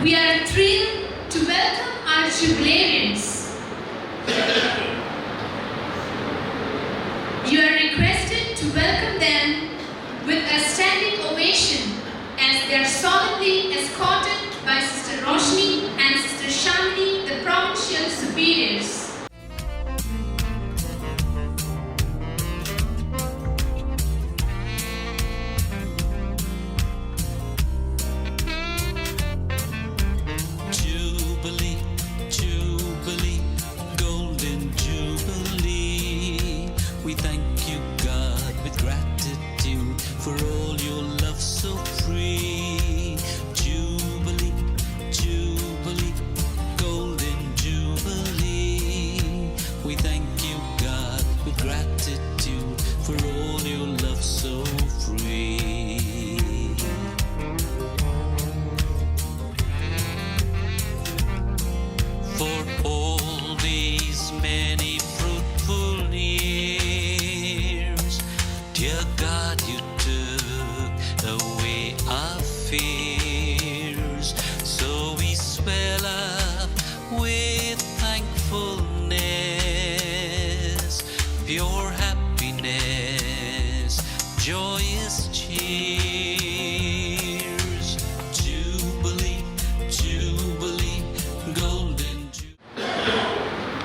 We are thrilled to welcome our jubilarians. You are requested to welcome them with a standing ovation as they are solemnly escorted by Sister Roshni and Sister Shamini, the Provincial Superiors. We thank you, God, with gratitude for all your love so free. Jubilee, Jubilee, Golden Jubilee. We thank you, God, with gratitude for all your love so free. For all these many fruitful years, dear God, you took away our fears, so we swell up with thankfulness, pure happiness, joyous cheers. Jubilee, Jubilee, Golden Jubilee.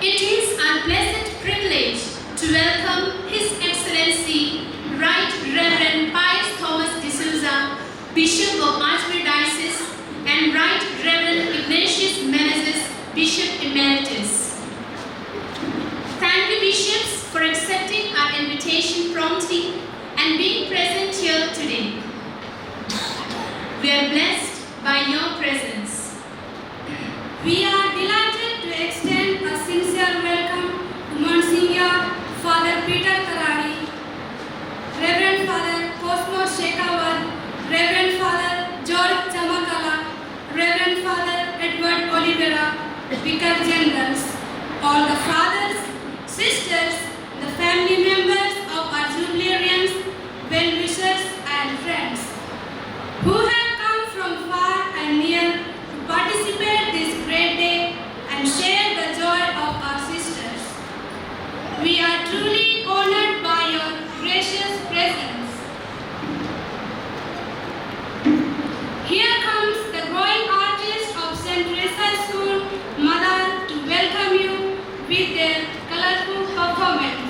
It is our pleasant privilege to welcome His Excellency Right Reverend Pius Thomas D'Souza, Bishop of Archdiocese, and Right Reverend Ignatius Menezes, Bishop Emeritus. Thank you, Bishops, for accepting our invitation promptly and being present here today. We are blessed by your presence. We are delighted to extend a sincere welcome to Monsignor Father Peter Karadi, Reverend Father Cosmo Shekhawat, Reverend Father George Chamakala, Reverend Father Edward Oliveira, Vicar Generals, all the fathers, sisters, the family members of our jubilarians, well-wishers and friends who have come from far and near to participate this great day and share the joy of our sisters. We are truly honored by your gracious presence. Here comes the growing artists of St. Teresa's School, Madar, to welcome you with their colorful performance.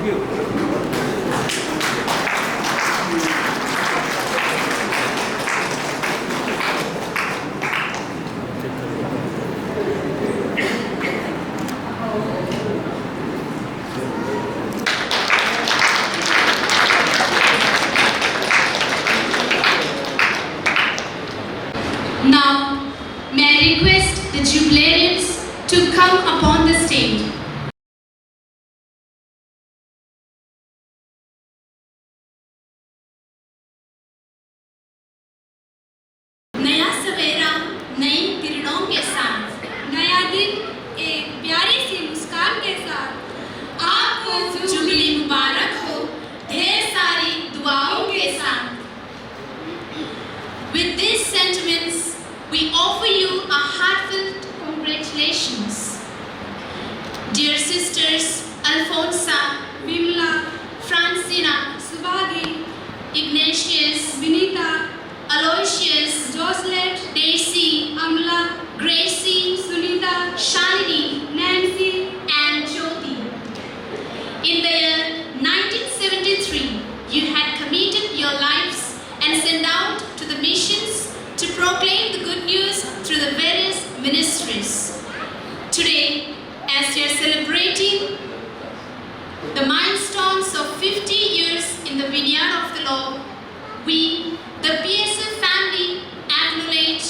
Now, may I request the jubilarians to come upon the stage. नया सवेरा नई किरणों के साथ, नया दिन एक प्यारी सी मुस्कान के साथ आपको जुबली मुबारक हो ढेर सारी दुआओं के साथ. With these sentiments, we offer you a heartfelt congratulations. Dear sisters Alfonsa, Vimala, Francina, Subhagi, Ignatius, Vinita, Aloysius, Joslet, Daisy, Amala, Gracie, Sunita, Shalini, Nancy, and Jyoti. In the year 1973, you had committed your lives and sent out to the missions to proclaim the good news through the various ministries. Today, as you are celebrating the milestones of 50 years in the vineyard of the Lord, we, the PSF family, acknowledge,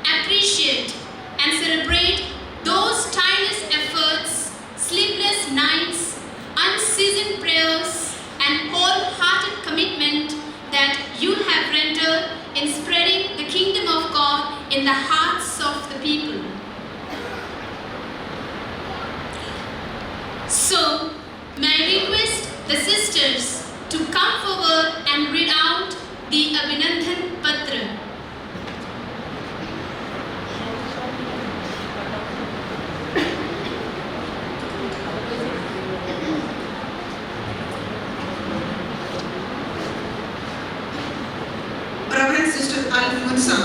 appreciate, and celebrate those tireless efforts, sleepless nights, unceasing prayers, and wholehearted commitment that you have rendered in spreading the kingdom of God in the hearts of the people. So, may I request the sisters to come forward and read out the Abhinandan Patra. Reverend Sister Alfonsa.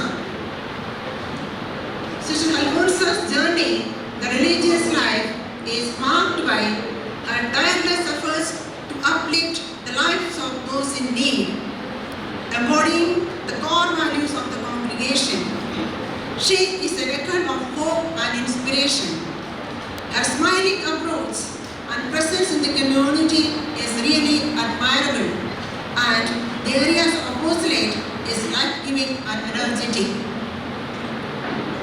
Sister Alfonsa's journey, the religious life, is marked by her tireless efforts to uplift the lives of those in need, embodying the core values of the congregation. She is a beacon of hope and inspiration. Her smiling approach and presence in the community is really admirable, and the areas of apostolate is life-giving and energetic.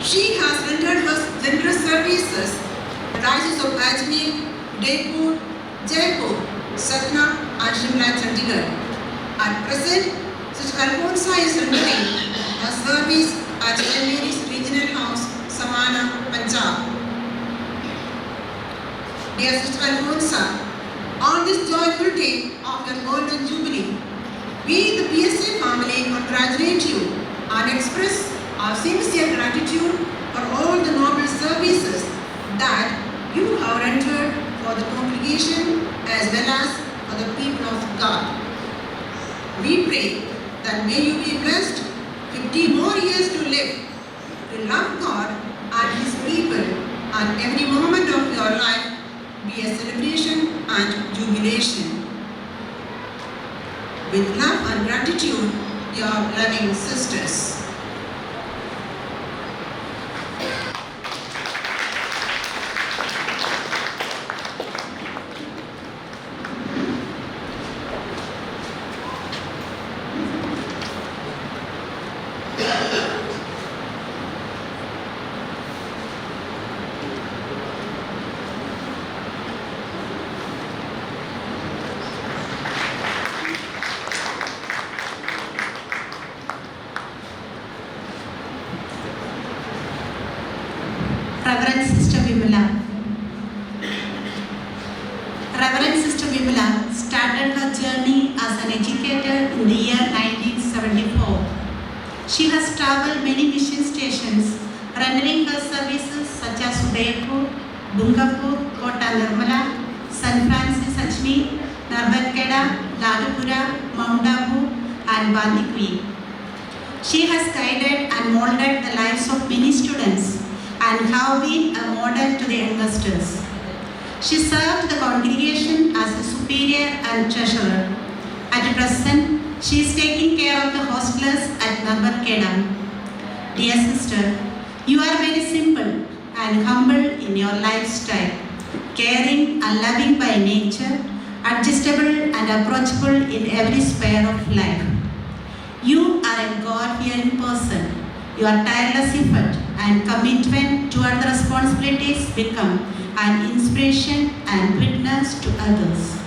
She has rendered her generous services at the diocese of Ajmer, Udaipur, Jaipur, Satna and Shimla, Chandigarh. At present, Sister Alfonsa is rendering her service at St. Mary's Regional House, Samana, Punjab. Dear Sister Alfonsa, on this joyful day of your golden jubilee, we, the PSA family, congratulate you and express our sincere gratitude for all the noble services that you have rendered for the congregation as well as for the people of God. We pray that may you be blessed 50 more years to live, to love God and His people, and every moment of your life be a celebration and jubilation. With love and gratitude, your loving sisters. Reverend Sister Vimala. Reverend Sister Vimala started her journey as an educator in the year 1974. She has traveled many mission stations, rendering her services such as Udaipur, Dungapur, Kota Nirmala, St. Francis Ajmer, Narbatkeda, Ladapura, Mount Abu, and Bandikwi. She has guided and molded the lives of many students and have been a model to the youngsters. She served the congregation as a superior and treasurer. At present, she is taking care of the hostlers at Nabarkedam. Dear sister, you are very simple and humble in your lifestyle, caring and loving by nature, adjustable and approachable in every sphere of life. You are a God-fearing person. Your tireless effort and commitment toward the responsibilities become an inspiration and witness to others.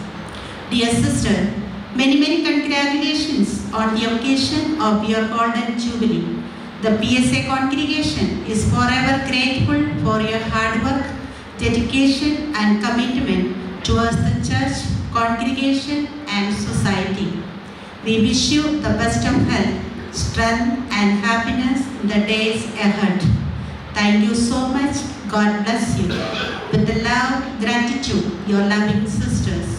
Dear sister, many congratulations on the occasion of your Golden Jubilee. The PSA congregation is forever grateful for your hard work, dedication and commitment towards the church, congregation and society. We wish you the best of health, strength and happiness in the days ahead. Thank you so much. God bless you. With the love, gratitude, your loving sisters.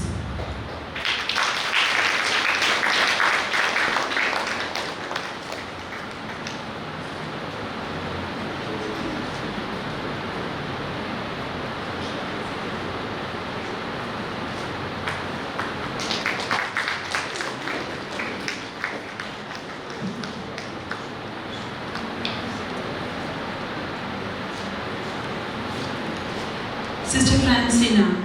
Sister Francina,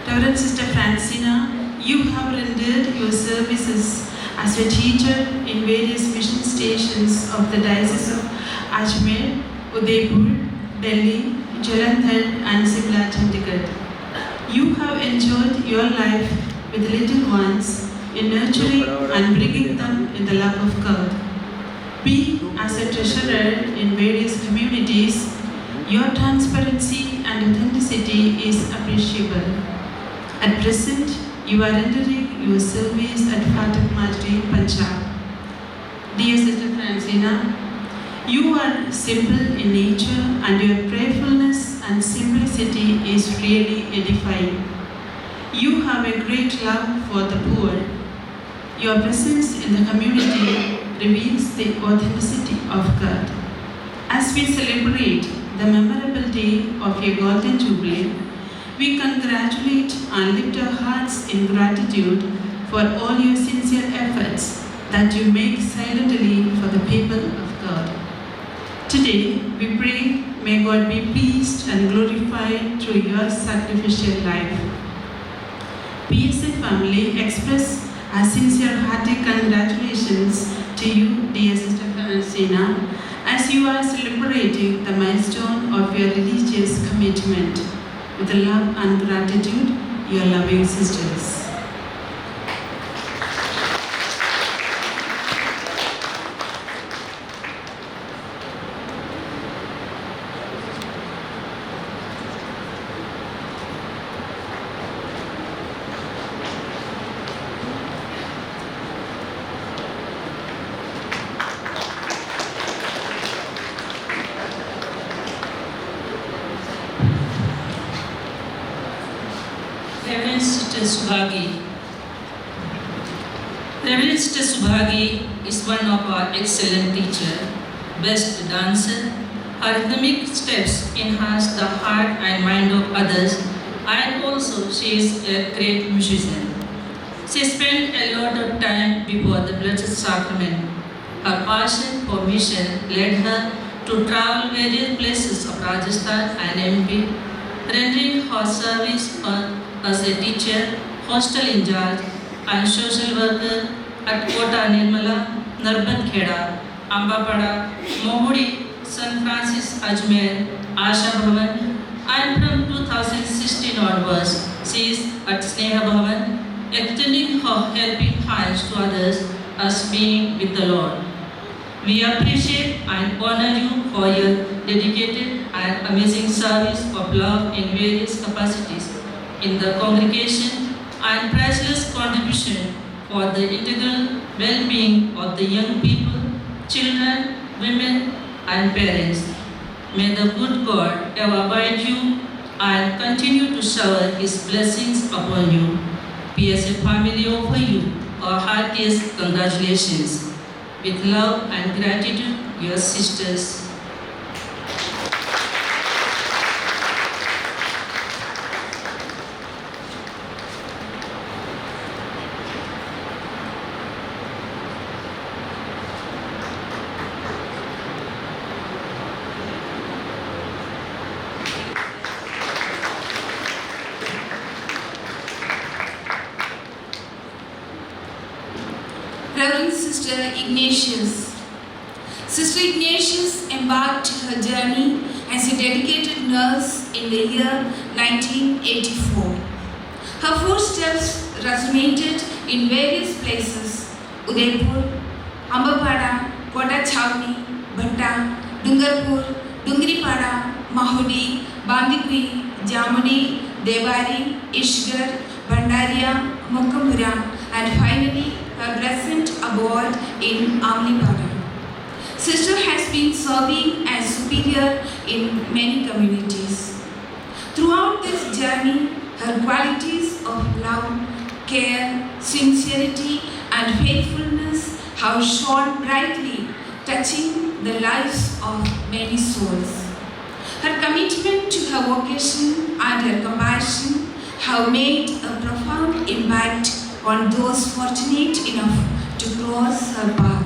Reverend Sister Francina, you have rendered your services as a teacher in various mission stations of the Diocese of Ajmer, Udaipur, Delhi, Jalandhar and Simla, Chandigarh. You have enjoyed your life with little ones in nurturing and bringing them in the love of God. Being as a treasurer in various communities, your transparency and authenticity is appreciable. At present, you are rendering your service at Fatak Majri, Punjab. Dear Sister Francina, you are simple in nature and your prayerfulness and simplicity is really edifying. You have a great love for the poor. Your presence in the community reveals the authenticity of God. As we celebrate the memorable day of your Golden Jubilee, we congratulate and lift our hearts in gratitude for all your sincere efforts that you make silently for the people of God. Today, we pray, may God be pleased and glorified through your sacrificial life. PSA family express our sincere hearty congratulations to you, dear Sister Francina, as you are celebrating the milestone of your religious commitment. With love and gratitude, your loving sisters. Reverend Sister Subhagi. Reverend Sister Subhagi is one of our excellent teachers, best dancer. Her rhythmic steps enhance the heart and mind of others, and also she is a great musician. She spent a lot of time before the Blessed Sacrament. Her passion for mission led her to travel various places of Rajasthan and MP, rendering her service as a teacher, hostel in charge, and social worker at Kota Nirmala, Narbat Kheda, Ambapada, Mohuri, St. Francis Ajmer, Asha Bhavan, and from 2016 onwards, she is at Sneha Bhavan, extending her helping hands to others as being with the Lord. We appreciate and honor you for your dedicated and amazing service of love in various capacities in the congregation and priceless contribution for the integral well-being of the young people, children, women, and parents. May the good God ever abide you and continue to shower His blessings upon you. PSA family offer you our heartiest congratulations. With love and gratitude, your sisters. Sister Ignatius. Sister Ignatius embarked her journey as a dedicated nurse in the year 1984. Her footsteps resonated in various places: Udaipur, Ambapada, Kota Chhavni, Bhatta, Dungarpur, Dungripada, Mahudi, Bandikui, Jamuni, Devari, Ishgar, Bhandaria, Mokkapura, and finally her present abode in Amlipada. Sister has been serving as superior in many communities. Throughout this journey, her qualities of love, care, sincerity, and faithfulness have shone brightly, touching the lives of many souls. Her commitment to her vocation and her compassion have made a profound impact on those fortunate enough to cross her path.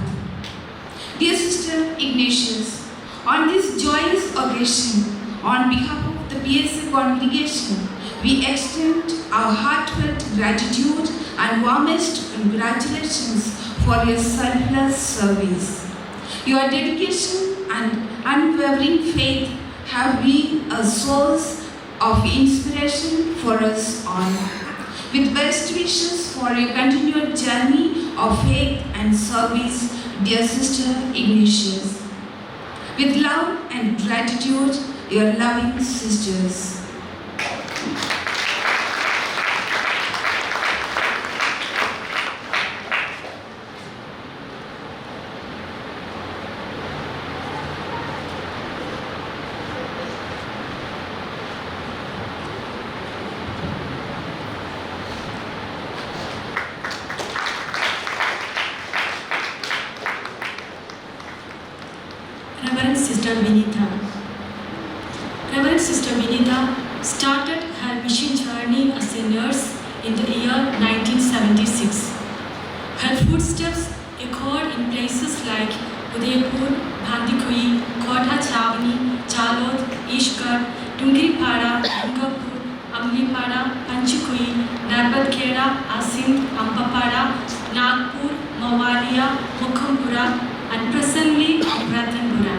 Dear Sister Ignatius, on this joyous occasion, on behalf of the PSA congregation, we extend our heartfelt gratitude and warmest congratulations for your selfless service. Your dedication and unwavering faith have been a source of inspiration for us all. With best wishes for your continued journey of faith and service, dear Sister Ignatius. With love and gratitude, your loving sisters. Reverend Sister Vinita. Reverend Sister Vinita started her mission journey as a nurse in the year 1976. Her footsteps echoed in places like Udaipur, Bandikui, Kota Chhavni, Jalod, Ishgar, Dungripada, Dungarpur, Amlipada, Panchikui, Narbadkheda, Asim, Ambapada, Nagpur, Mawaliya, Mokkapura, and presently Ratnapura.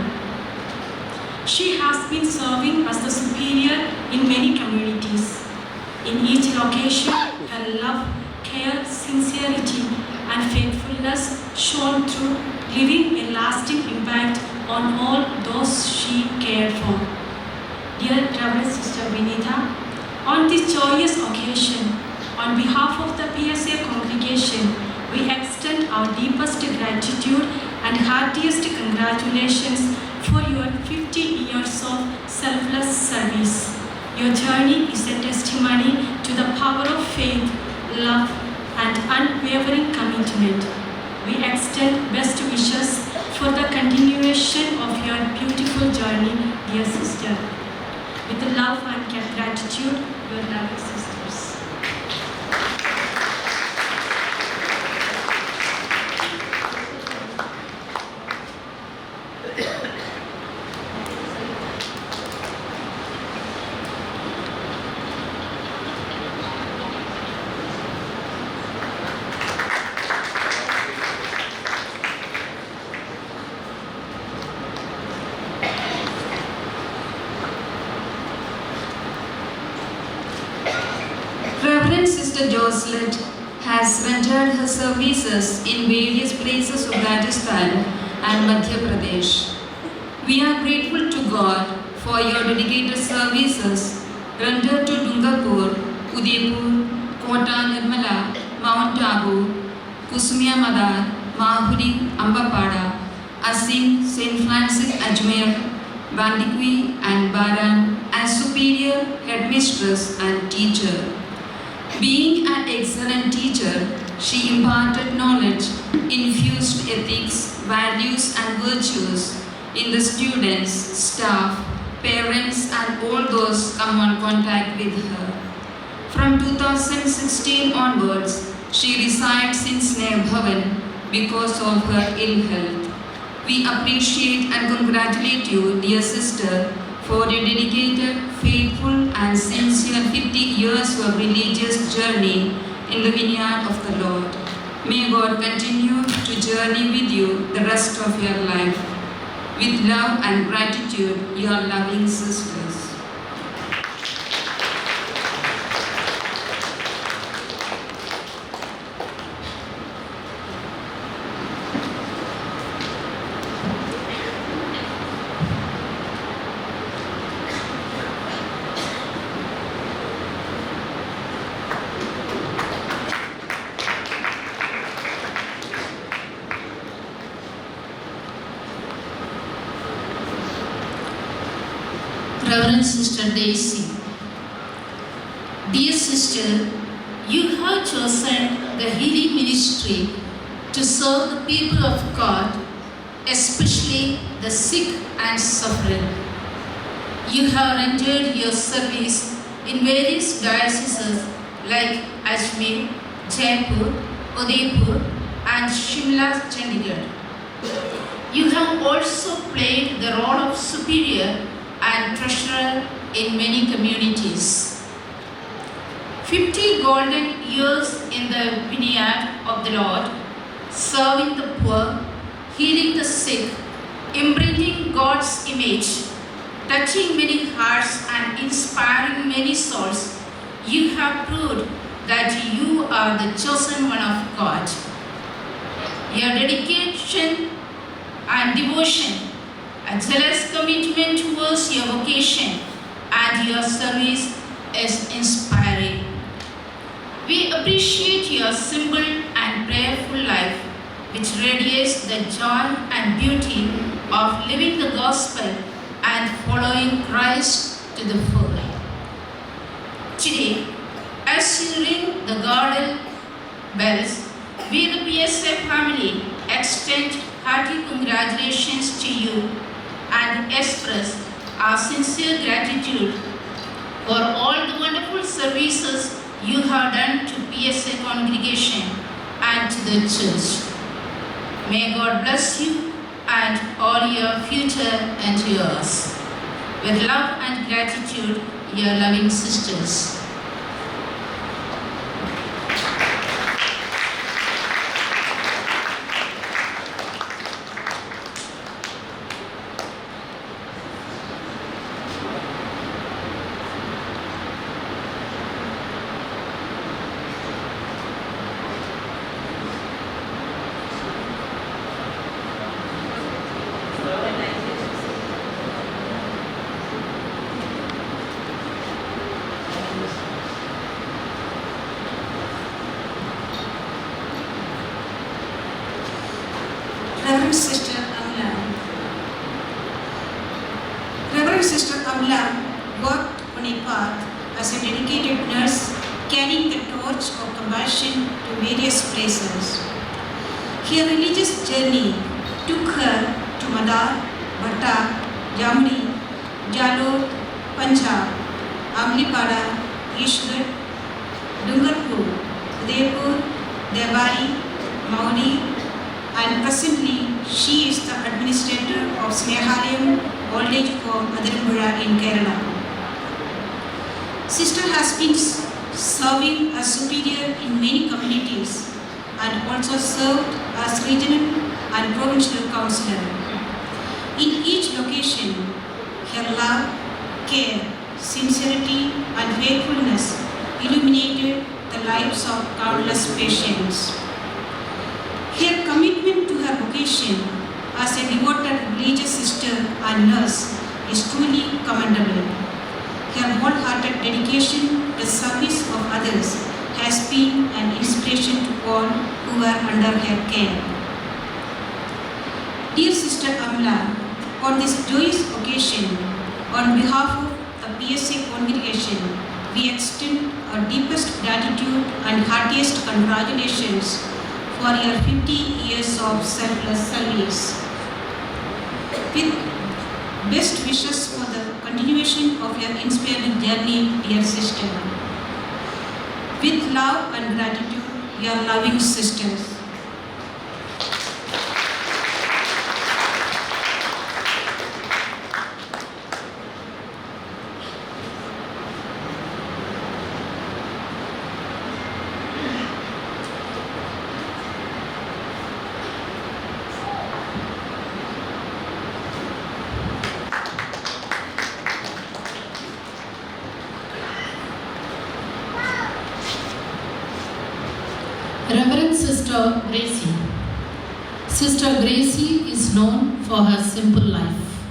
She has been serving as the superior in many communities. In each location, her love, care, sincerity, and faithfulness shone through, leaving a lasting impact on all those she cared for. Dear Reverend Sister Vinita, on this joyous occasion, on behalf of the PSA congregation, we extend our deepest gratitude and heartiest congratulations for your 50 years of selfless service. Your journey is a testimony to the power of faith, love, and unwavering commitment. We extend best wishes for the continuation of your beautiful journey, dear sister. With love and gratitude, your loving sisters. Reverend Sister Jocelyn has rendered her services in various places of Rajasthan and Madhya Pradesh. We are grateful to God for your dedicated services rendered to Dungarpur, Udaipur, Kota Nirmala, Mount Abu, Kusumia Madar, Mahudi, Ambapada, Asim, St. Francis Ajmer, Bandikui and Baran as superior, headmistress and teacher. Being an excellent teacher, she imparted knowledge, infused ethics, values and virtues in the students, staff, parents and all those come on contact with her. From 2016 onwards, she resides in Sneh Bhavan because of her ill health. We appreciate and congratulate you, dear sister, for your dedicated, faithful and sincere 50 years of religious journey in the vineyard of the Lord. May God continue to journey with you the rest of your life. With love and gratitude, your loving sisters. Reverend Sister Daisy. Dear sister, you have chosen the healing ministry to serve the people of God, especially the sick and suffering. You have rendered your service in various dioceses like Ajmer, Jaipur, Udaipur, and Shimla, Chandigarh. You have also played the role of superior and treasurer in many communities. 50 golden years in the vineyard of the Lord, serving the poor, healing the sick, imprinting God's image, touching many hearts and inspiring many souls. You have proved that you are the chosen one of God. Your dedication and devotion, a jealous commitment towards your vocation and your service is inspiring. We appreciate your simple and prayerful life, which radiates the joy and beauty of living the gospel and following Christ to the full. Today, as you ring the garden bells, we the PSA family extend hearty congratulations to you and express our sincere gratitude for all the wonderful services you have done to PSA congregation and to the church. May God bless you and all your future and yours. With love and gratitude, your loving sisters. Reverend Sister Amla. Reverend Sister Amla worked on a path as a dedicated nurse, carrying the torch of compassion to various places. Her religious journey took her to Madar, Bhatta, Jamni, Jalore, Punjab, Amlipada, Ishgar, Dungarpur, Udaipur, Debari, Mauri, and presently she is the administrator of Snehalayam Old Age Home, Adirampuzha in Kerala. Sister has been serving as superior in many communities and also served as regional and provincial councillor. In each location, her love, care, sincerity and faithfulness illuminated the lives of countless patients. Her commitment to her vocation as a devoted religious sister and nurse is truly commendable. Her wholehearted dedication to the service of others has been an inspiration to all who are under her care. Dear Sister Amla, on this joyous occasion, on behalf of the PSA congregation, we extend our deepest gratitude and heartiest congratulations for your 50 years of selfless service. With best wishes for the continuation of your inspiring journey, dear sister. With love and gratitude, your loving sisters. Reverend Sister Gracie. Sister Gracie is known for her simple life,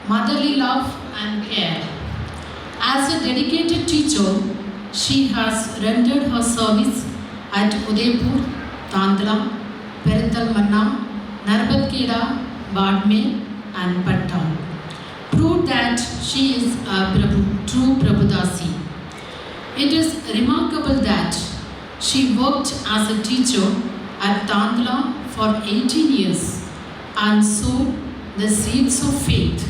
motherly love and care. As a dedicated teacher, she has rendered her service at Udaipur, Tandla, Perintalmanna, Narbatkheda, Badme and Patna. Proved that she is a true Prabhudasi. It is remarkable that she worked as a teacher at Tandla for 18 years and sowed the seeds of faith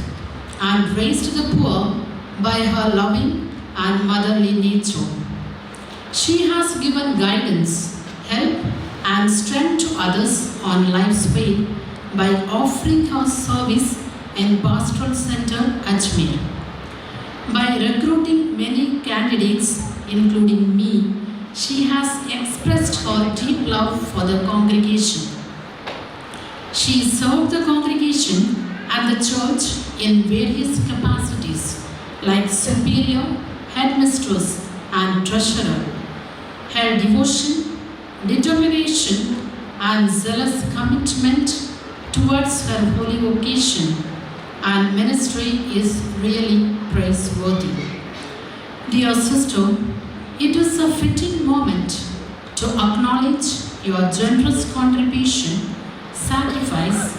and raised the poor by her loving and motherly nature. She has given guidance, help and strength to others on life's way by offering her service in Pastoral Center, Ajmer. By recruiting many candidates, including me, she has expressed her deep love for the congregation. She served the congregation and the church in various capacities like superior, headmistress and treasurer. Her devotion, determination and zealous commitment towards her holy vocation and ministry is really praiseworthy. Dear sister, it is a fitting moment to acknowledge your generous contribution, sacrifice,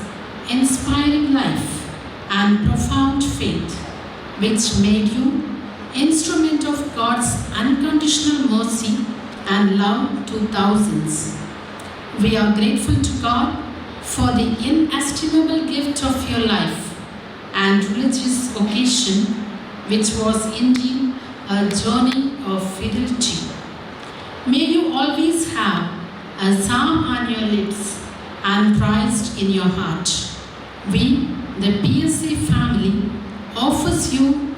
inspiring life, and profound faith, which made you instrument of God's unconditional mercy and love to thousands. We are grateful to God for the inestimable gift of your life and religious vocation, which was indeed a journey of fidelity. May you always have a psalm on your lips and Christ in your heart. We, the PSA family, offers you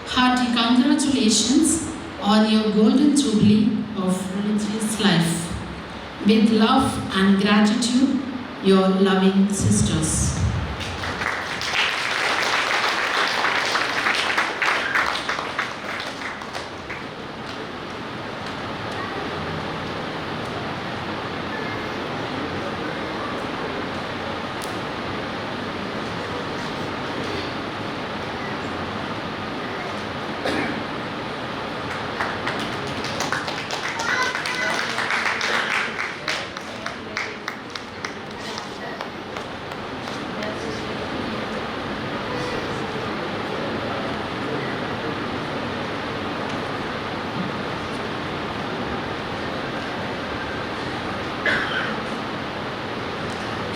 hearty congratulations on your golden jubilee of religious life. With love and gratitude, your loving sisters.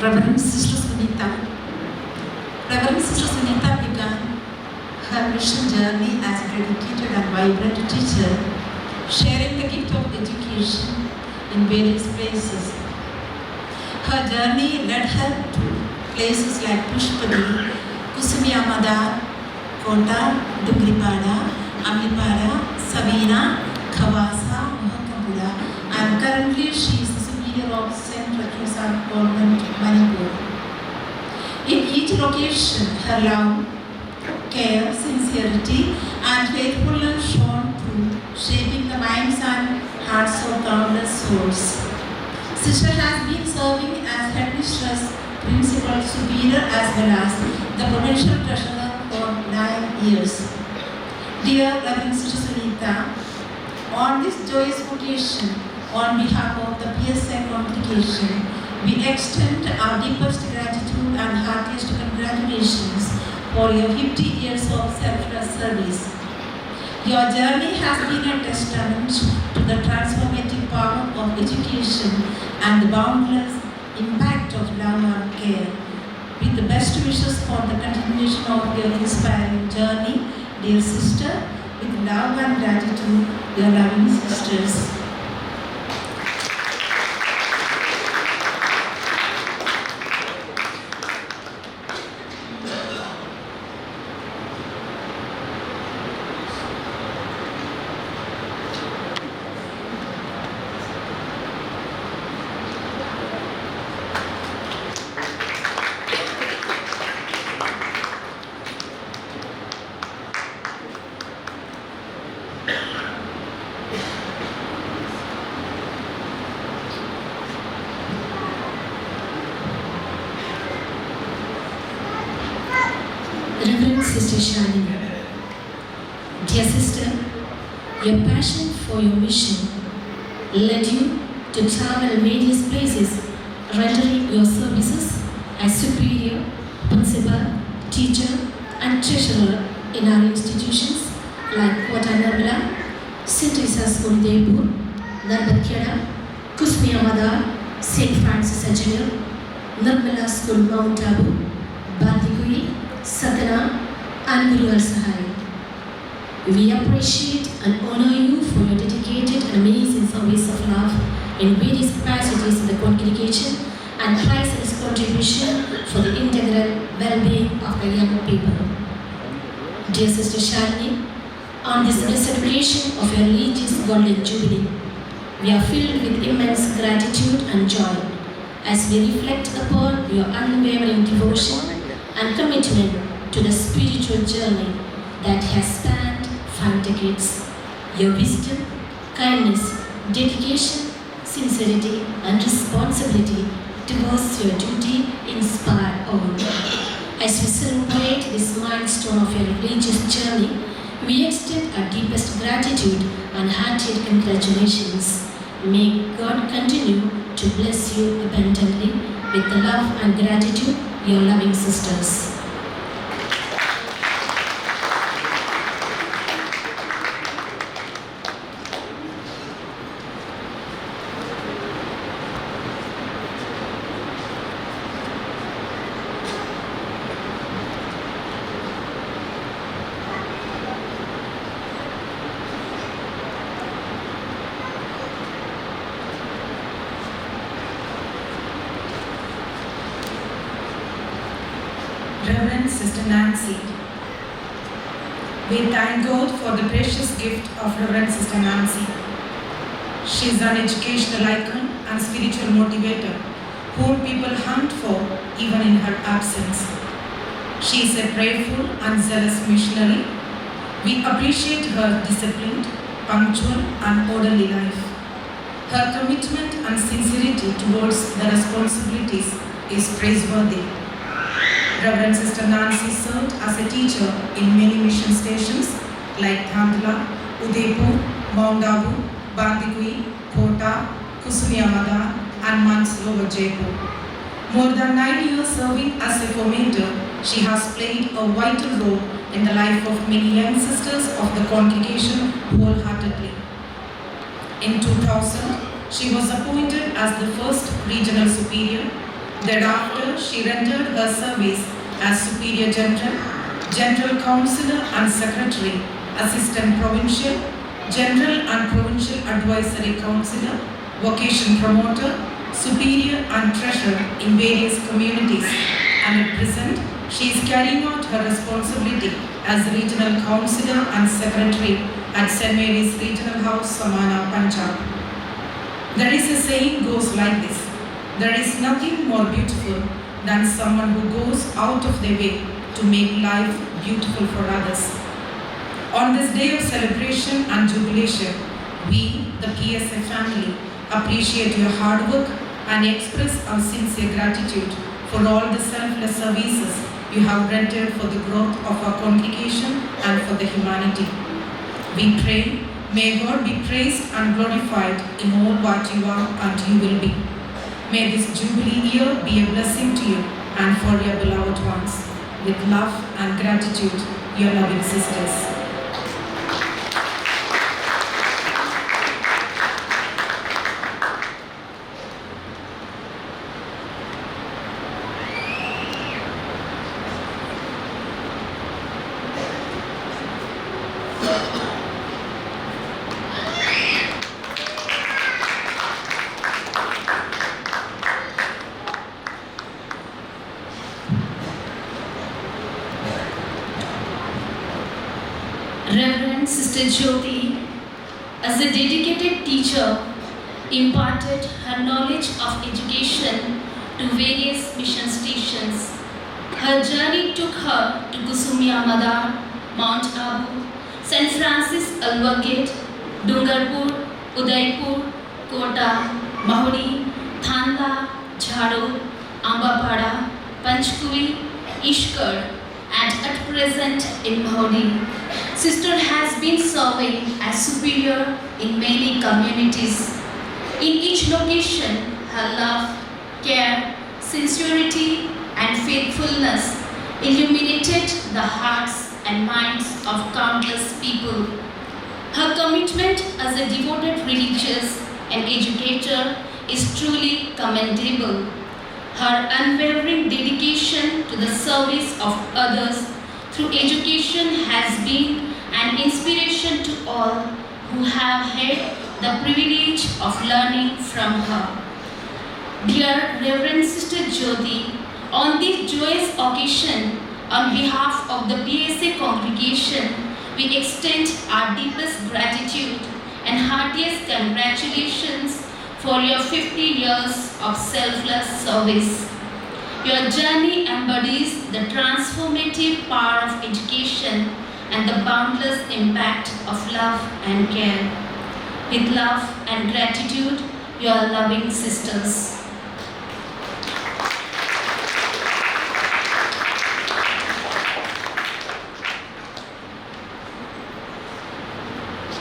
Reverend Sister Sunita. Reverend Sister Sunita began her mission journey as a dedicated and vibrant teacher, sharing the gift of education in various places. Her journey led her to places like Pushpadi, Kusumia Madar, Kota, Dugripada, Amipada, Savina, Khawasa, Mohakapura, and currently she is the superior of St. Rakisa Convent, Manipur. In each location, her love, care, sincerity, and faithfulness shone through, shaping the minds and hearts of countless souls. Sister has been serving as headmistress, principal, superior, as well as the provincial treasurer for 9 years. Dear Reverend Sister Sunita, on this joyous occasion, on behalf of the PSI congregation, we extend our deepest gratitude and heartiest congratulations for your 50 years of selfless service. Your journey has been a testament to the transformative power of education and the boundless impact of love and care. With the best wishes for the continuation of your inspiring journey, dear sister, with love and gratitude, your loving sisters. Sister Shalini. Dear sister, your passion for your mission led you to travel various places, rendering your services as superior, principal, teacher, and treasurer in our institutions like Kota Nirmala, St. Teresa's School Udaipur, Narbatkheda, Kusmiya Madar, St. Francis Xavier, Nirmala School Mount Abu, Bandikui, Satana, and Guru Sahai. We appreciate and honor you for your dedicated and amazing service of love in various capacities in the congregation and priceless contribution for the integral well-being of the young people. Dear Sister Shalini, on this celebration of your religious Golden Jubilee, we are filled with immense gratitude and joy as we reflect upon your unwavering devotion and commitment to the spiritual journey that has spanned 5 decades. Your wisdom, kindness, dedication, sincerity, and responsibility towards your duty inspire all. As we celebrate this milestone of your religious journey, we extend our deepest gratitude and heartiest congratulations. May God continue to bless you abundantly with the love and gratitude, your loving sisters. Reverend Sister Nancy. We thank God for the precious gift of Reverend Sister Nancy. She is an educational icon and spiritual motivator whom people hunt for even in her absence. She is a prayerful and zealous missionary. We appreciate her disciplined, punctual and orderly life. Her commitment and sincerity towards the responsibilities is praiseworthy. Reverend Sister Nancy served as a teacher in many mission stations like Dhandla, Udaipur, Mount Abu, Bandikui, Kota, Kusmiya Madar and Manslova, Jaipur. More than 9 years serving as a formator, she has played a vital role in the life of many young sisters of the congregation wholeheartedly. In 2000, she was appointed as the first regional superior. Thereafter, she rendered her service as Superior General, General Councillor and Secretary, Assistant Provincial, General and Provincial Advisory Councillor, Vocation Promoter, Superior and Treasurer in various communities, and at present, she is carrying out her responsibility as Regional Councillor and Secretary at St. Mary's Regional House, Samana, Punjab. There is a saying goes like this: there is nothing more beautiful than someone who goes out of their way to make life beautiful for others. On this day of celebration and jubilation, we, the PSA family, appreciate your hard work and express our sincere gratitude for all the selfless services you have rendered for the growth of our congregation and for the humanity. We pray, may God be praised and glorified in all what you are and you will be. May this Jubilee year be a blessing to you and for your beloved ones. With love and gratitude, your loving sisters. Reverend Sister Jyoti, as a dedicated teacher, imparted her knowledge of education to various mission stations. Her journey took her to Kusmiya Madar, Mount Abu, St. Francis Alwagate, Dungarpur, Udaipur, Kota, Mahuri, Dhandla, Jhado, Ambapada, Panchkuvi, Ishkar, and at present in Mahodi. Sister has been serving as superior in many communities. In each location, her love, care, sincerity, and faithfulness illuminated the hearts and minds of countless people. Her commitment as a devoted religious and educator is truly commendable. Her unwavering dedication to the service of others through education has been an inspiration to all who have had the privilege of learning from her. Dear Reverend Sister Jyoti, on this joyous occasion, on behalf of the PSA congregation, we extend our deepest gratitude and heartiest congratulations for your 50 years of selfless service. Your journey embodies the transformative power of education and the boundless impact of love and care. With love and gratitude, your loving sisters.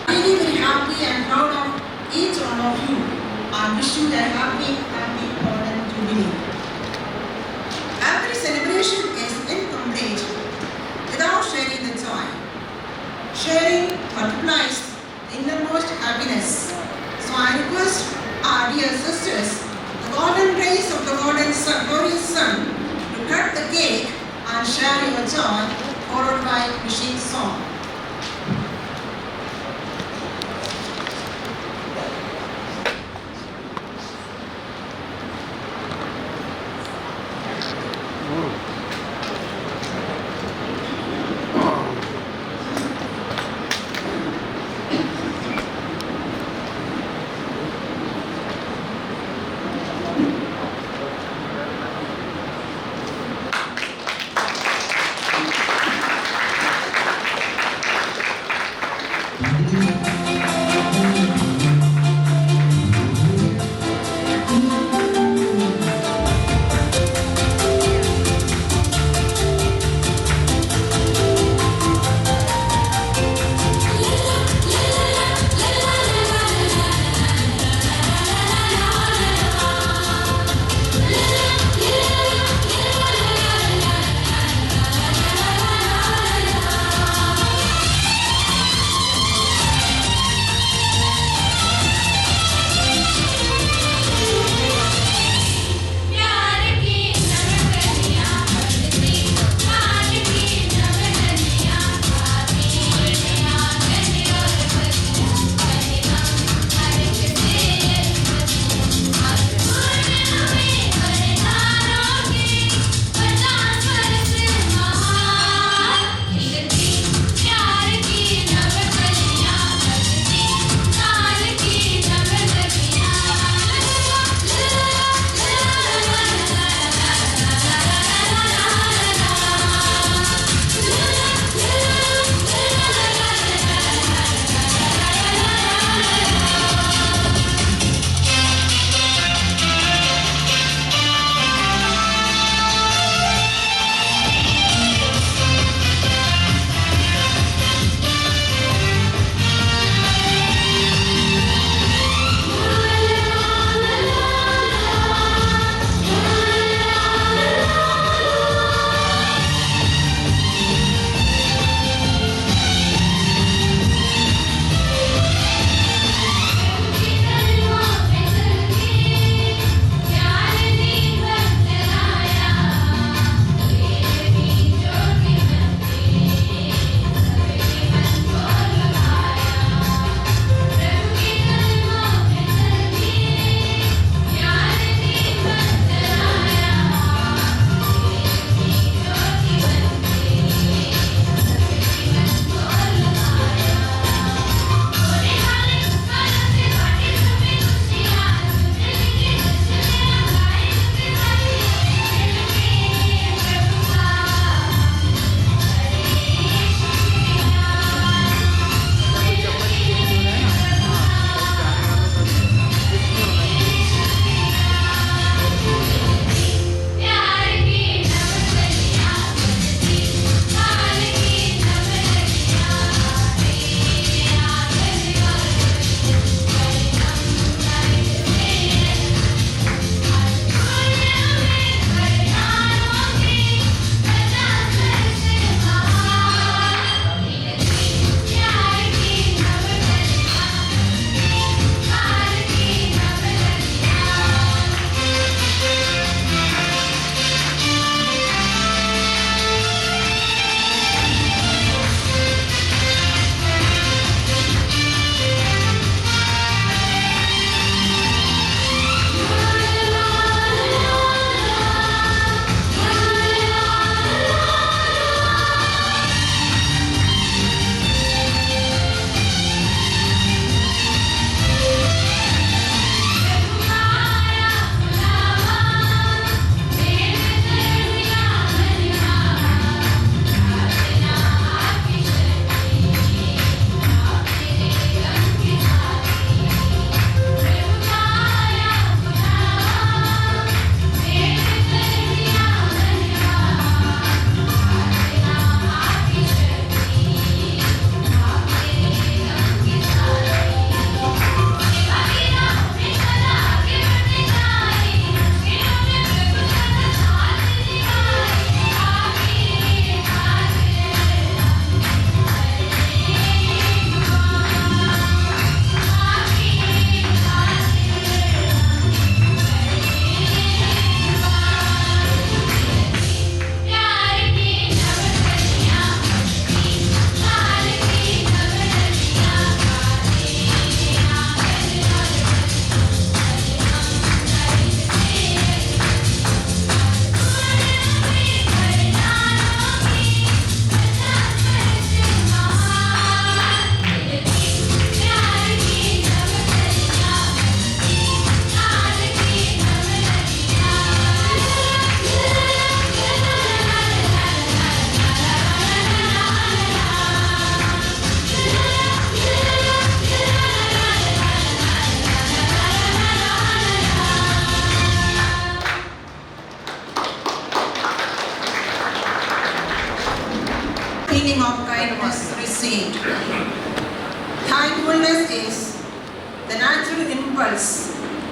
Really very happy and proud of each one of you. I wish you a happy golden jubilee. Every celebration is incomplete without sharing the joy. Sharing multiplies the innermost happiness. So I request our dear sisters, the golden rays of the golden sun, glorious sun, to cut the cake and share your joy, followed by wishing song.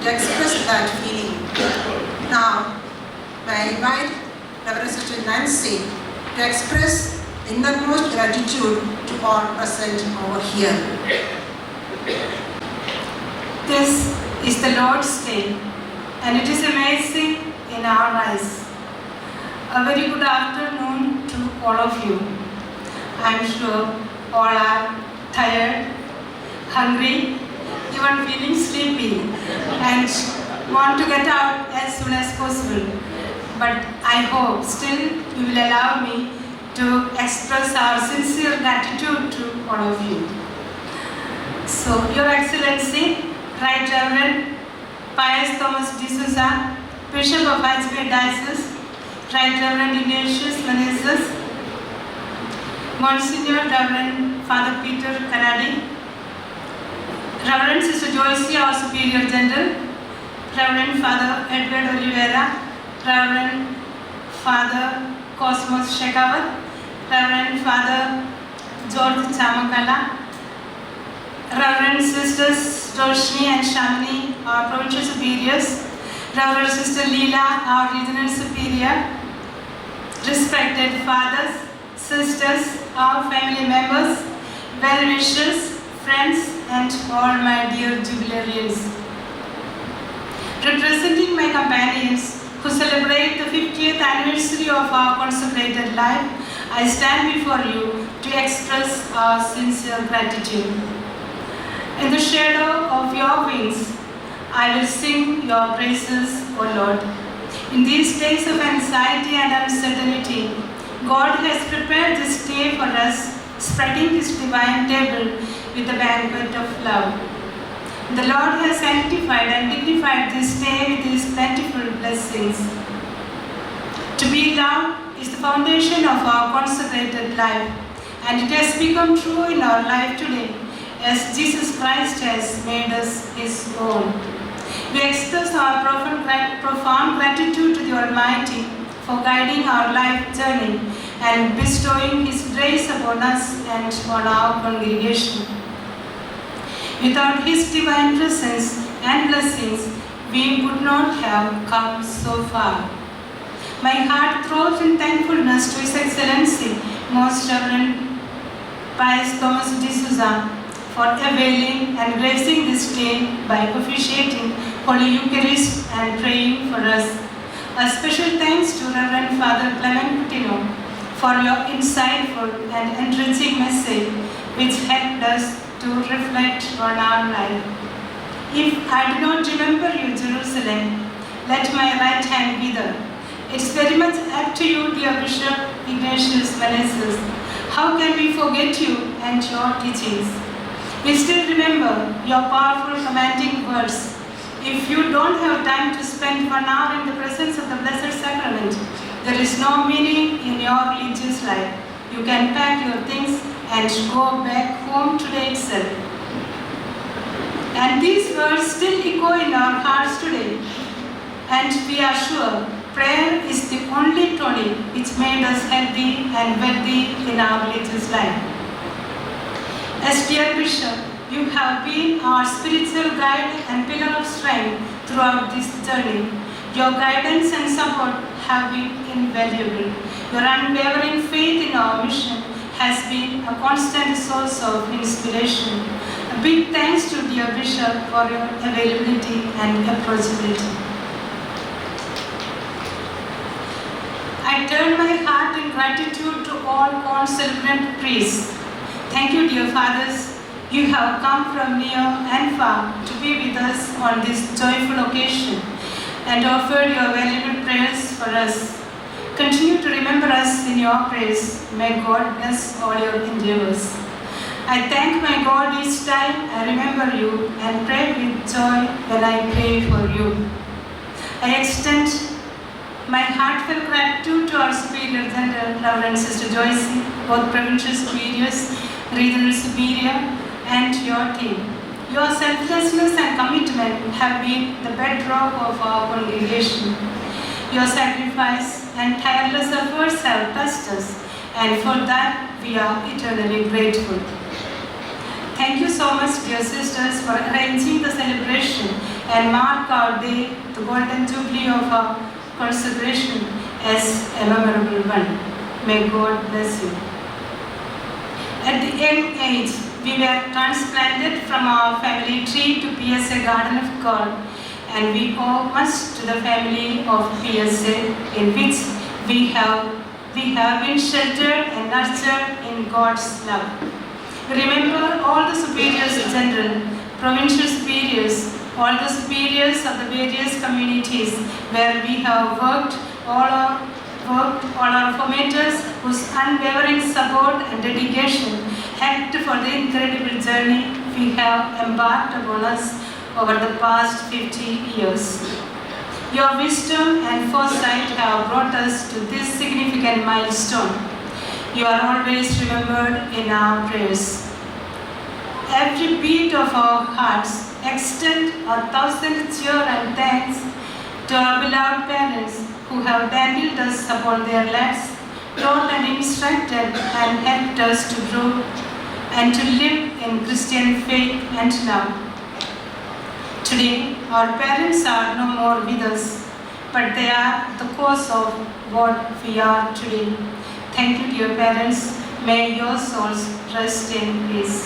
to express that feeling. Now, may I invite Reverend Sister Nancy to express innermost gratitude to all present over here. This is the Lord's Day, and it is amazing in our eyes. A very good afternoon to all of you. I am sure all are tired, hungry, even feeling sleepy, and want to get out as soon as possible. But I hope still you will allow me to express our sincere gratitude to all of you. So, Your Excellency, Right Reverend Pius Thomas D'Souza, Bishop of Ajmer Diocese, Right Reverend Ignatius Menezes, Monsignor Reverend Father Peter Kanadi, Reverend Sister Joyce, our Superior General, Reverend Father Edward Oliveira, Reverend Father Cosmos Shekhawat, Reverend Father George Chamakala, Reverend Sisters Roshni and Shamini, our Provincial Superiors, Reverend Sister Leela, our Regional Superior, respected fathers, sisters, our family members, well-wishers, friends, and all my dear jubilarians. Representing my companions who celebrate the 50th anniversary of our consecrated life, I stand before you to express our sincere gratitude. In the shadow of your wings, I will sing your praises, O Lord. In these days of anxiety and uncertainty, God has prepared this day for us, spreading His divine table with a banquet of love. The Lord has sanctified and dignified this day with His plentiful blessings. To be loved is the foundation of our consecrated life, and it has become true in our life today, as Jesus Christ has made us His own. We express our profound gratitude to the Almighty for guiding our life journey and bestowing His grace upon us and on our congregation. Without His divine presence and blessings, we would not have come so far. My heart throws in thankfulness to His Excellency, Most Reverend Pius Thomas D'Souza, for availing and gracing this day by officiating Holy Eucharist and praying for us. A special thanks to Reverend Father Clement Coutinho for your insightful and enriching message which helped us to reflect on our life. If I do not remember you, Jerusalem, let my right hand be there. It's very much up to you, dear Bishop Ignatius Menezes. How can we forget you and your teachings? We still remember your powerful commanding words. If you don't have time to spend 1 hour in the presence of the Blessed Sacrament, there is no meaning in your religious life. You can pack your things and go back home today itself. And these words still echo in our hearts today. And we are sure prayer is the only tonic which made us healthy and wealthy in our religious life. As dear Bishop, you have been our spiritual guide and pillar of strength throughout this journey. Your guidance and support have been invaluable. Your unwavering faith in our mission has been a constant source of inspiration. A big thanks to dear Bishop for your availability and approachability. I turn my heart in gratitude to all concelebrant priests. Thank you, dear fathers. You have come from near and far to be with us on this joyful occasion and offered your valuable prayers for us. Continue to remember us in your prayers. May God bless all your endeavors. I thank my God each time I remember you and pray with joy when I pray for you. I extend my heartfelt gratitude to our Superior General, Reverend Sister Joyce, both Provincial Superiors, Regional Superior, and your team. Your selflessness and commitment have been the bedrock of our congregation. Your sacrifice and tireless efforts have touched us, and for that we are eternally grateful. Thank you so much, dear sisters, for arranging the celebration and mark our day, the golden jubilee of our consecration, as a memorable one. May God bless you. At the young age, we were transplanted from our family tree to PSA Garden of God, and we owe much to the family of PSA, in which we have been sheltered and nurtured in God's love. Remember all the superiors general, provincial superiors, all the superiors of the various communities where we have worked, all our formators whose unwavering support and dedication helped for the incredible journey we have embarked upon us over the past 50 years. Your wisdom and foresight have brought us to this significant milestone. You are always remembered in our prayers. Every beat of our hearts extend 1,000 cheer and thanks to our beloved parents who have dandled us upon their laps, taught and instructed and helped us to grow and to live in Christian faith and love. Today, our parents are no more with us, but they are the cause of what we are today. Thank you, dear parents. May your souls rest in peace.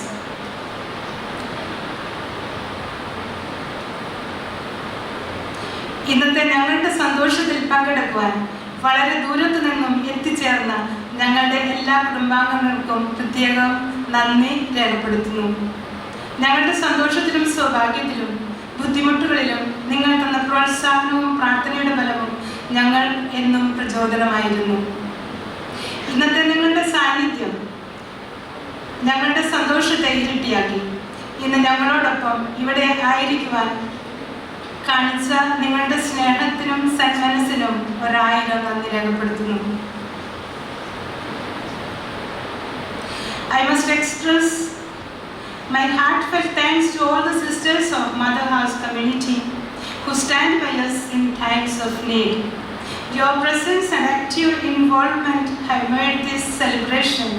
ഇന്നത്തെ ഞങ്ങളുടെ സന്തോഷത്തിൽ പങ്കെടുക്കുവാൻ വളരെ ദൂരത്തു നിന്നും എത്തിച്ചേർന്ന ഞങ്ങളുടെ എല്ലാ കുടുംബാംഗങ്ങൾക്കും പ്രത്യേകം നന്ദി രേഖപ്പെടുത്തുന്നു. ഞങ്ങളുടെ സന്തോഷത്തിലും സൗഭാഗ്യത്തിലും ബുദ്ധിമുട്ടുകളിലും നിങ്ങൾ തന്ന പ്രോത്സാഹനവും പ്രാർത്ഥനയുടെ ബലവും ഞങ്ങൾ എന്നും പ്രചോദനമായിരുന്നു. ഇന്നത്തെ നിങ്ങളുടെ സാന്നിധ്യം ഞങ്ങളുടെ സന്തോഷത്തെ ഇരട്ടിയാക്കി. ഇന്ന് ഞങ്ങളോടൊപ്പം ഇവിടെ ആയിരിക്കുവാൻ കാണിച്ച നിങ്ങളുടെ സ്നേഹത്തിനും സന്മനസ്സിനും 1000 നന്ദി രേഖപ്പെടുത്തുന്നു. I must express my heartfelt thanks to all the sisters of Mother House community who stand by us in times of need. Your presence and active involvement have made this celebration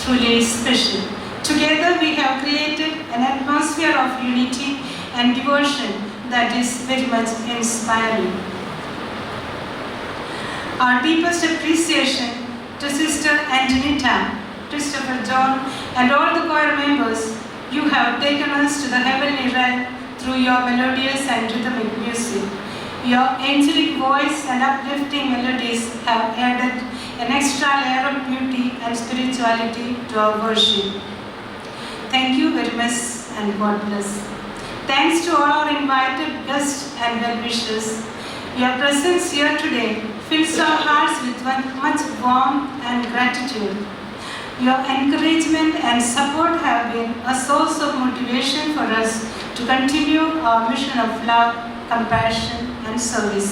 truly special. Together we have created an atmosphere of unity and devotion that is very much inspiring. Our deepest appreciation to Sister Antonita, Christopher John, and all the choir members. You have taken us to the heavenly realm through your melodious and rhythmic music. Your angelic voice and uplifting melodies have added an extra layer of beauty and spirituality to our worship. Thank you very much and God bless. Thanks to all our invited guests and well-wishers. Your presence here today fills our hearts with much warmth and gratitude. Your encouragement and support have been a source of motivation for us to continue our mission of love, compassion, and service.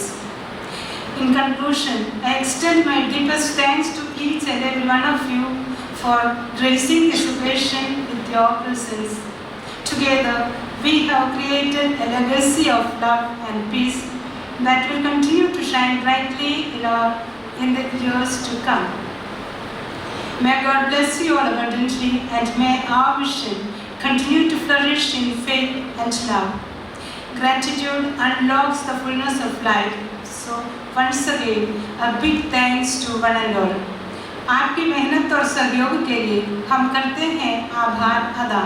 In conclusion, I extend my deepest thanks to each and every one of you for gracing this occasion with your presence. Together, we have created a legacy of love and peace that will continue to shine brightly in the years to come. May God bless you all abundantly, and may our mission continue to flourish in faith and love. Gratitude unlocks the fullness of life. So once again, a big thanks to one and all. आपकी मेहनत और सहयोग के लिए हम करते हैं आभार अदा.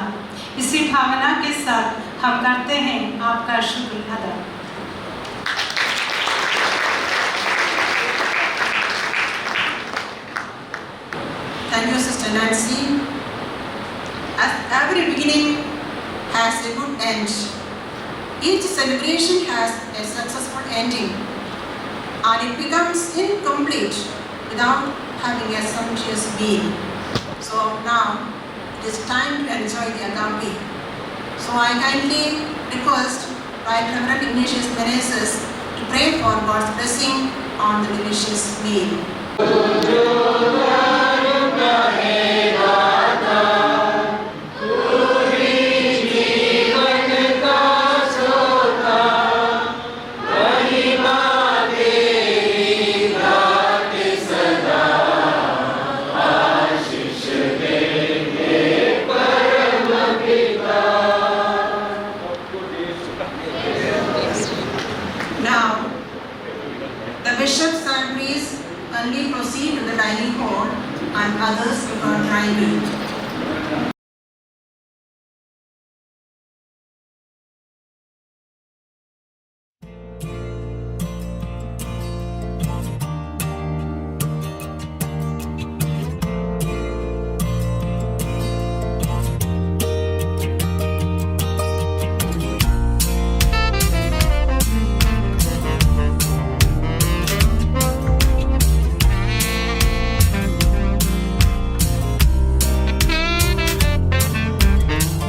इसी भावना के साथ हम करते हैं आपका शुक्र अदा. Thank you, Sister Nancy. As every beginning has a good end, each celebration has a successful ending, and it becomes incomplete without having a sumptuous meal. So now it is time to enjoy the agape. So I kindly request Right Reverend Ignatius Meneses to pray for God's blessing on the delicious meal. Now, the bishops and priests kindly proceed to the dining hall and others to our dry meat.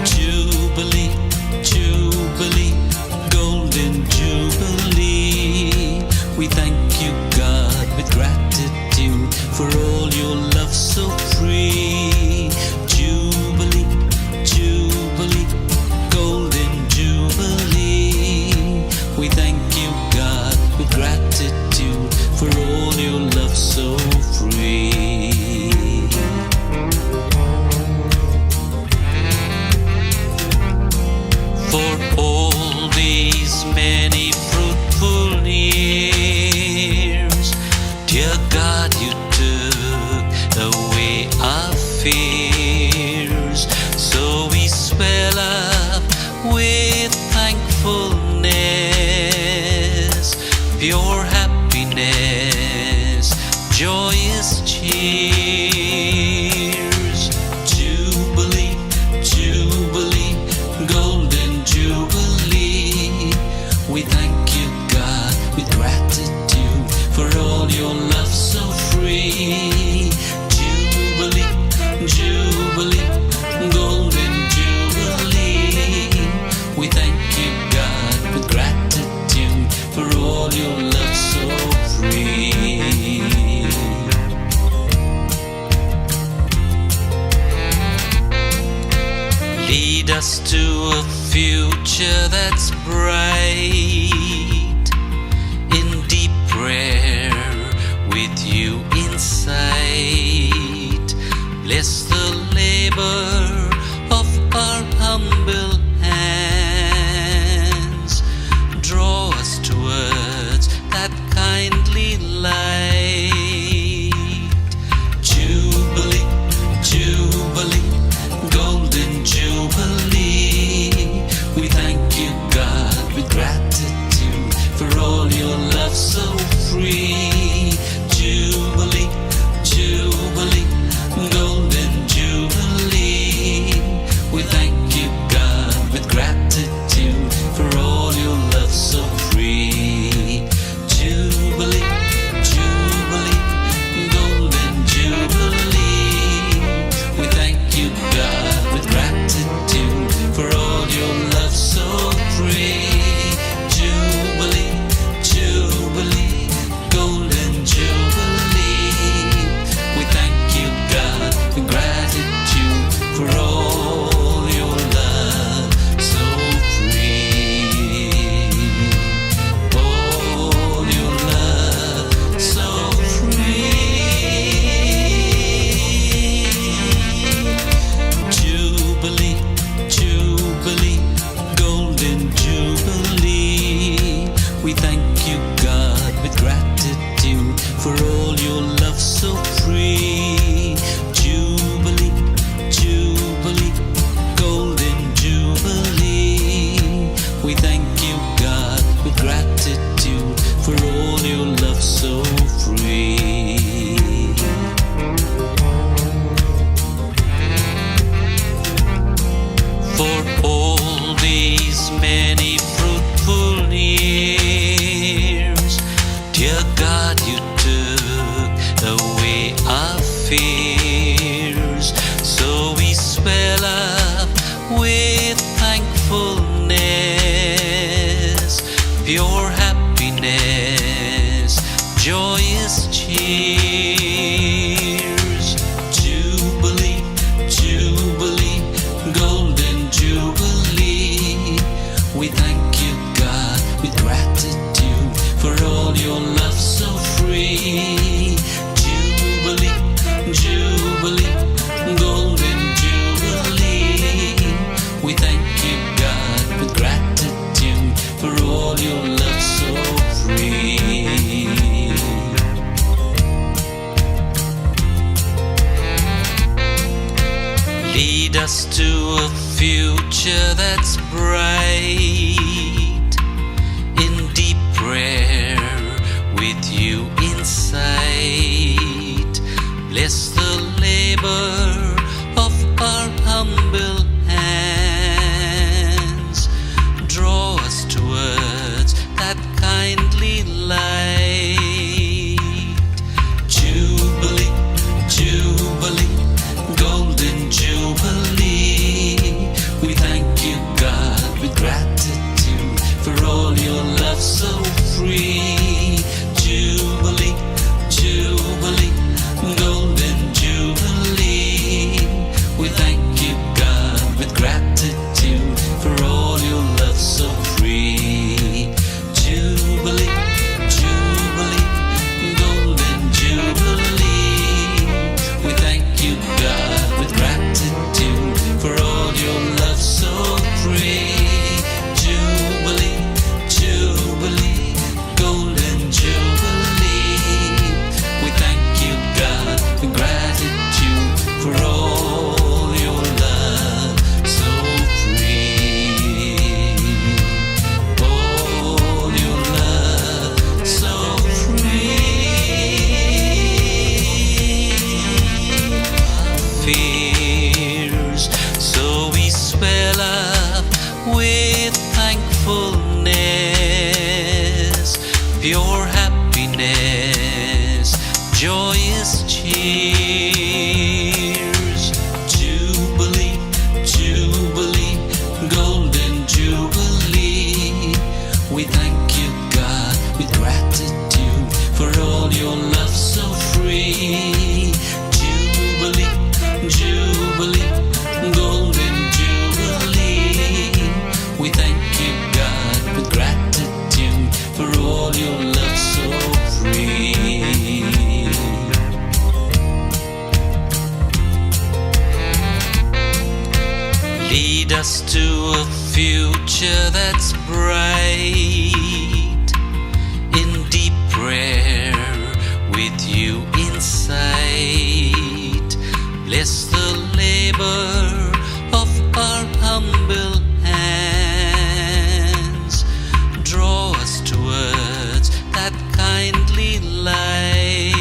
Jubilee, Jubilee, Golden Jubilee. We thank you, God, with gratitude for all your love so free. Jubilee, Jubilee, Golden Jubilee. We thank you, God, with gratitude for all your love so free. For all these many fruitful years, dear God, you took away our fears. So we swell up with thankfulness, pure happiness, joyous cheers. Jubilee, Jubilee, Golden Jubilee. We thank you, God, with gratitude for all your love so free. Jubilee, Jubilee, Golden Jubilee. We thank you, God, with gratitude for all your love so free. Lead us to a future that's bright, in deep prayer with you in sight. Bless the labor of our humble hands. Draw us towards that kindly light. Jubilee, Jubilee, Golden Jubilee. We thank you, God, with gratitude for all your love so free. Jubilee, Jubilee, Golden Jubilee. We thank you, God, with gratitude for all your love so free. Jubilee, Jubilee, Golden Jubilee. We thank you, God, with gratitude for all your love so free. Jubilee, Jubilee, Golden Jubilee. We thank you, God, with gratitude for all your love so free. All your love so free. Jubilee, Jubilee, Golden Jubilee. We thank you, God, with gratitude for all your love so free. Jubilee, Jubilee, Golden Jubilee. We thank you, God, with gratitude for all your love so free. For all these many fruitful years, dear God, you took away our fears. So we swell up with thankfulness, pure happiness, joyous cheers. Jubilee, Jubilee, Golden Jubilee. We thank you, God, with gratitude for all your love so free. Jubilee, Jubilee, Golden Jubilee. We thank you, God, with gratitude for all your love so us to a future that's bright. In deep prayer with you in sight, bless the labor of our humble hands. Draw us towards that kindly light. Jubilee, Jubilee, Golden Jubilee. We thank you, God, with gratitude for all your love so free. Jubilee, Jubilee, Golden Jubilee. We thank you, God, with gratitude for all your love so free. Jubilee, Jubilee, Golden Jubilee. We thank you, God, with gratitude for all your love so free. Jubilee, Jubilee, Golden Jubilee. We thank you, God, with gratitude for all your love so free. All your love so free. Fears, so we swell up with thankfulness, pure happiness, joyous cheers. Jubilee, Jubilee, Golden Jubilee. We thank you, God, with gratitude for all your love so free. Jubilee, Jubilee, Golden Jubilee. We thank you, God, with gratitude for all your love so free. Lead us to a future that's bright. In deep prayer with you in sight, bless the labor of our humble hands. Draw us towards that kindly light.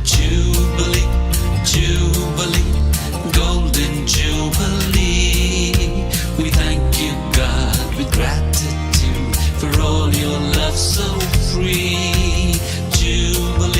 Jubilee, Jubilee, Golden Jubilee. We thank you, God, with gratitude for all your love so free. Jubilee,